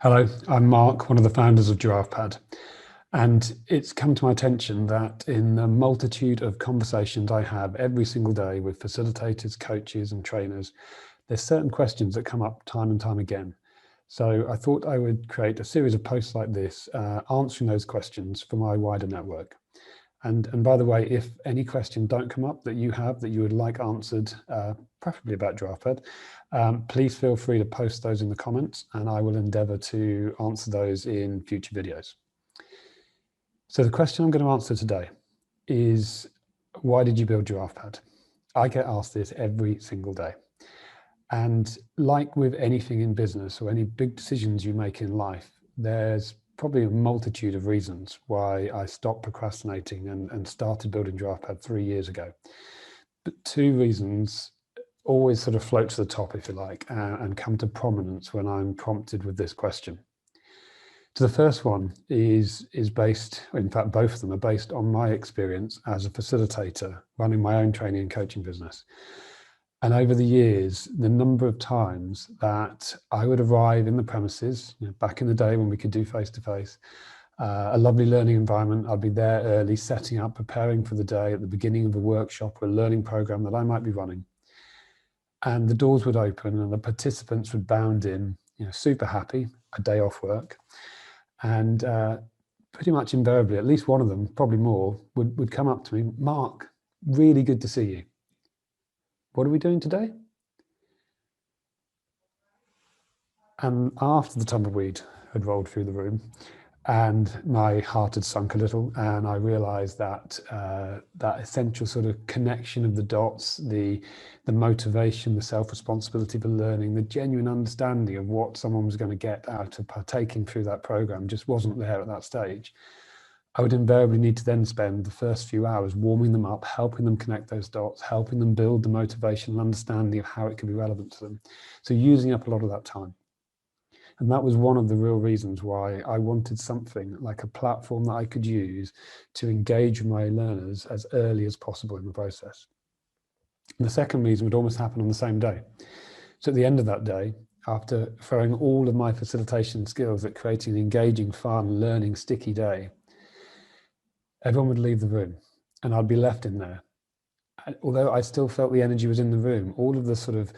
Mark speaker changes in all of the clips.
Speaker 1: Hello, I'm Mark, one of the founders of GiraffePad, and it's come to my attention that in the multitude of conversations I have every single day with facilitators, coaches and trainers, there's certain questions that come up time and time again. So I thought I would create a series of posts like this, answering those questions for my wider network. And by the way, if any questions don't come up that you have that you would like answered, preferably about GiraffePad, please feel free to post those in the comments and I will endeavour to answer those in future videos. So the question I'm going to answer today is, why did you build GiraffePad? I get asked this every single day. And like with anything in business or any big decisions you make in life, there's probably a multitude of reasons why I stopped procrastinating and started building GiraffePad 3 years ago. But two reasons always sort of float to the top, if you like, and come to prominence when I'm prompted with this question. So the first one is based, in fact, both of them are based on my experience as a facilitator running my own training and coaching business. And over the years, the number of times that I would arrive in the premises, back in the day when we could do face-to-face, a lovely learning environment, I'd be there early, setting up, preparing for the day at the beginning of a workshop or a learning program that I might be running. And the doors would open and the participants would bound in, super happy, a day off work. And pretty much invariably, at least one of them, probably more, would come up to me, "Mark, really good to see you. What are we doing today?" And after the tumbleweed had rolled through the room and my heart had sunk a little, and I realized that that essential sort of connection of the dots, the motivation, the self-responsibility for learning, the genuine understanding of what someone was going to get out of partaking through that program just wasn't there at that stage, I would invariably need to then spend the first few hours warming them up, helping them connect those dots, helping them build the motivation and understanding of how it could be relevant to them. So using up a lot of that time. And that was one of the real reasons why I wanted something like a platform that I could use to engage with my learners as early as possible in the process. And the second reason would almost happen on the same day. So at the end of that day, after throwing all of my facilitation skills at creating an engaging, fun, learning, sticky day, everyone would leave the room and I'd be left in there. Although I still felt the energy was in the room, all of the sort of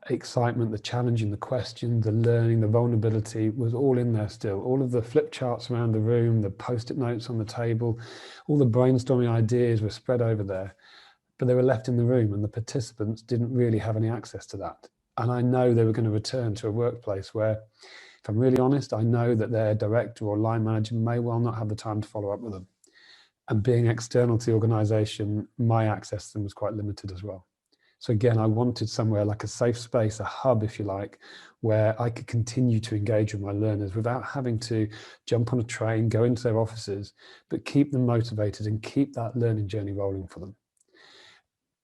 Speaker 1: excitement, the challenging, the question, the learning, the vulnerability was all in there still. All of the flip charts around the room, the post-it notes on the table, all the brainstorming ideas were spread over there, but they were left in the room and the participants didn't really have any access to that. And I know they were going to return to a workplace where, if I'm really honest, I know that their director or line manager may well not have the time to follow up with them. And being external to the organization, my access to them was quite limited as well. So again, I wanted somewhere like a safe space, a hub, if you like, where I could continue to engage with my learners without having to jump on a train, go into their offices, but keep them motivated and keep that learning journey rolling for them.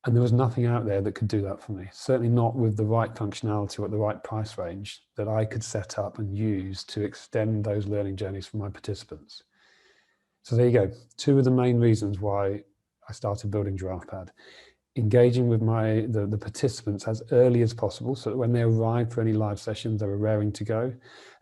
Speaker 1: And there was nothing out there that could do that for me, certainly not with the right functionality or at the right price range that I could set up and use to extend those learning journeys for my participants. So there you go, two of the main reasons why I started building GiraffePad. Engaging with the participants as early as possible so that when they arrive for any live sessions, they were raring to go,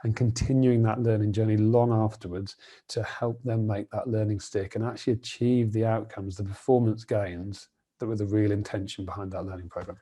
Speaker 1: and continuing that learning journey long afterwards to help them make that learning stick and actually achieve the outcomes, the performance gains that were the real intention behind that learning program.